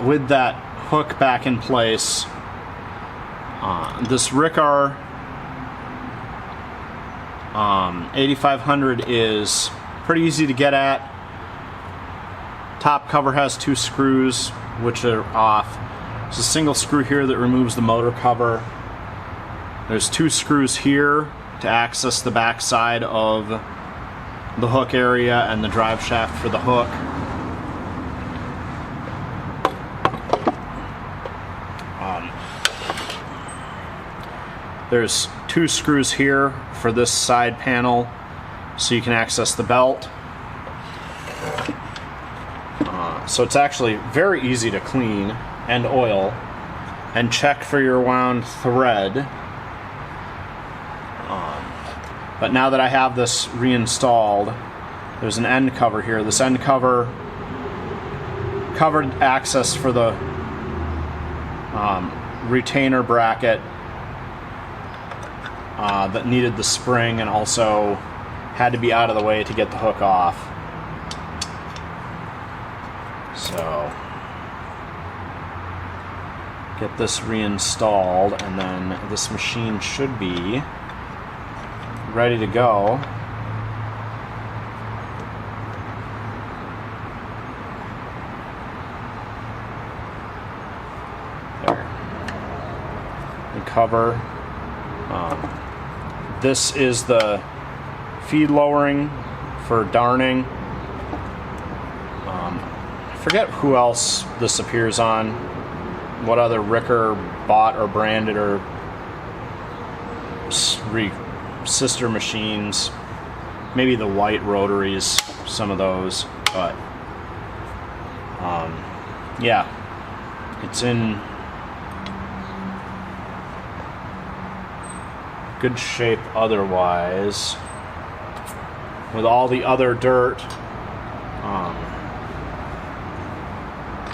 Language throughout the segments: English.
with that hook back in place, this Riccar 8500 is pretty easy to get at. Top cover has 2 screws which are off. There's a single screw here that removes the motor cover. There's 2 screws here to access the back side of the hook area and the drive shaft for the hook. There's 2 screws here for this side panel so you can access the belt. So it's actually very easy to clean and oil and check for your wound thread. But now that I have this reinstalled, there's an end cover here. This end cover covered access for the retainer bracket that needed the spring and also had to be out of the way to get the hook off. So get this reinstalled, and then this machine should be ready to go. There. The cover. This is the feed lowering for darning. I forget who else this appears on, what other Riccar bought or branded or sister machines. Maybe the white rotaries, some of those, but yeah, it's in good shape otherwise. With all the other dirt,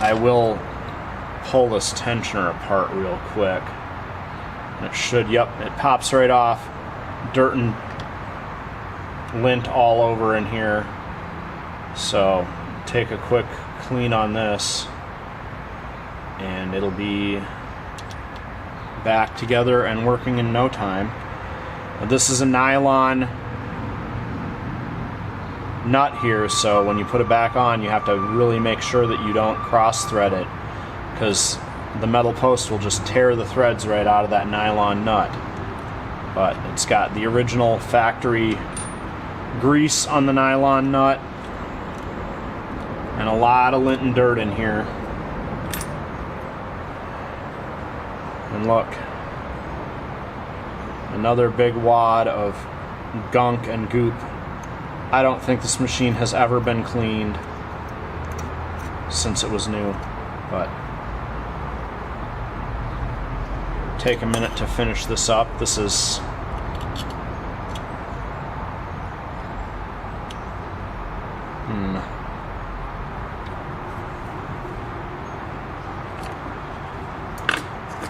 I will pull this tensioner apart real quick. And it should, yep, it pops right off. Dirt and lint all over in here. So take a quick clean on this and it'll be back together and working in no time. Now, this is a nylon nut here, so when you put it back on you have to really make sure that you don't cross thread it, because the metal post will just tear the threads right out of that nylon nut. But it's got the original factory grease on the nylon nut and a lot of lint and dirt in here. And look, another big wad of gunk and goop. I don't think this machine has ever been cleaned since it was new, but take a minute to finish this up. This is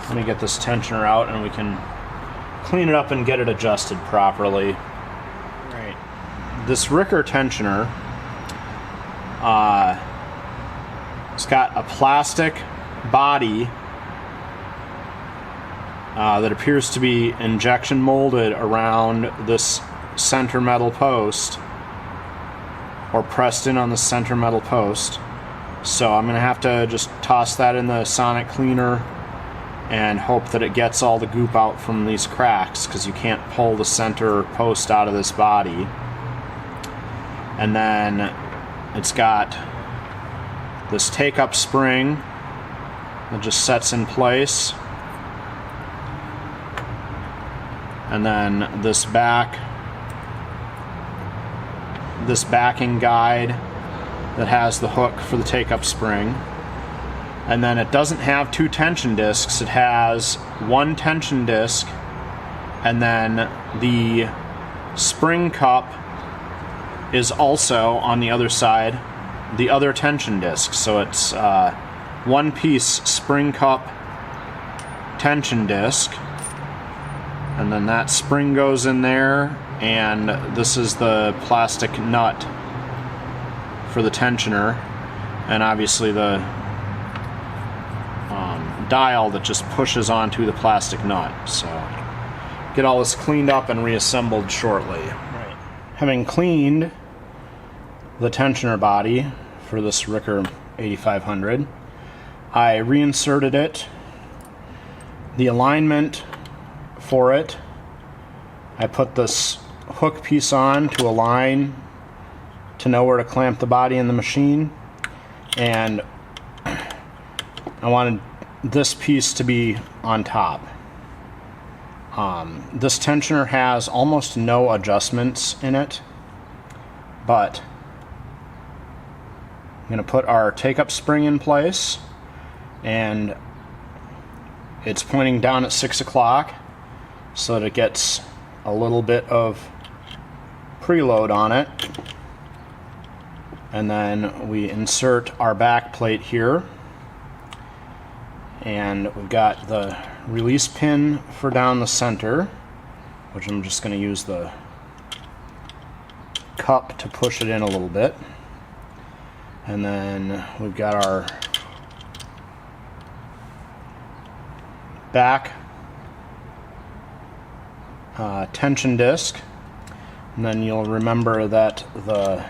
let me get this tensioner out and we can clean it up and get it adjusted properly. Right. This Riccar tensioner, it's got a plastic body that appears to be injection molded around this center metal post, or pressed in on the center metal post. So I'm going to have to just toss that in the sonic cleaner and hope that it gets all the goop out from these cracks, because you can't pull the center post out of this body. And then it's got this take-up spring that just sets in place, and then this backing guide that has the hook for the take-up spring. And then it doesn't have 2 tension discs, it has 1 tension disc, and then the spring cup is also on the other side, the other tension disc. So it's 1-piece spring cup tension disc, and then that spring goes in there, and this is the plastic nut for the tensioner, and obviously the dial that just pushes onto the plastic nut. So get all this cleaned up and reassembled shortly. Right. Having cleaned the tensioner body for this Riccar 8500, I reinserted it. The alignment for it, I put this hook piece on to align to know where to clamp the body in the machine, and I wanted this piece to be on top. This tensioner has almost no adjustments in it, but I'm going to put our take-up spring in place, and it's pointing down at 6 o'clock so that it gets a little bit of preload on it. And then we insert our back plate here, and we've got the release pin for down the center, which I'm just going to use the cup to push it in a little bit. And then we've got our back tension disc, and then you'll remember that the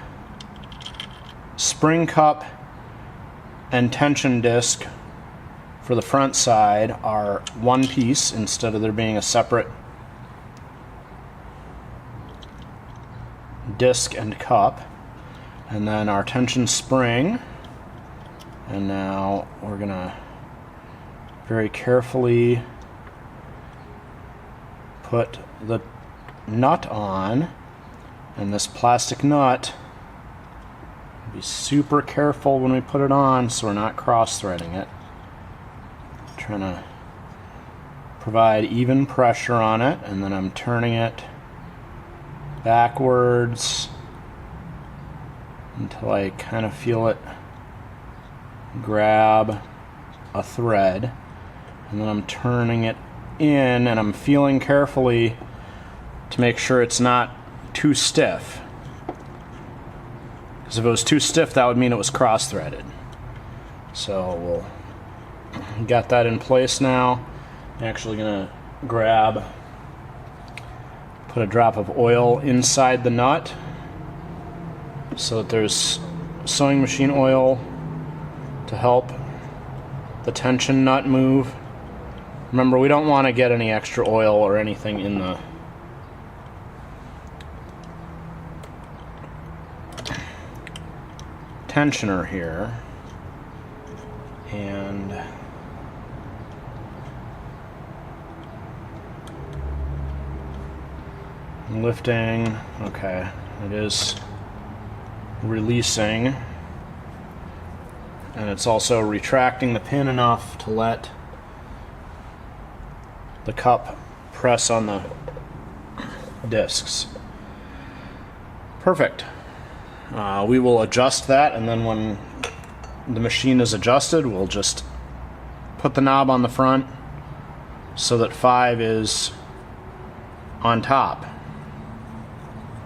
spring cup and tension disc for the front side are one piece instead of there being a separate disc and cup. And then our tension spring, and now we're gonna very carefully put the nut on, and this plastic nut, be super careful when we put it on so we're not cross-threading it. Trying to provide even pressure on it, and then I'm turning it backwards until I kind of feel it grab a thread, and then I'm turning it in, and I'm feeling carefully to make sure it's not too stiff, because if it was too stiff that would mean it was cross-threaded. So we'll got that in place now. I'm actually gonna put a drop of oil inside the nut so that there's sewing machine oil to help the tension nut move. Remember, we don't want to get any extra oil or anything in the tensioner here. And lifting, okay, it is releasing, and it's also retracting the pin enough to let the cup press on the discs. Perfect. We will adjust that, and then when the machine is adjusted, we'll just put the knob on the front so that 5 is on top.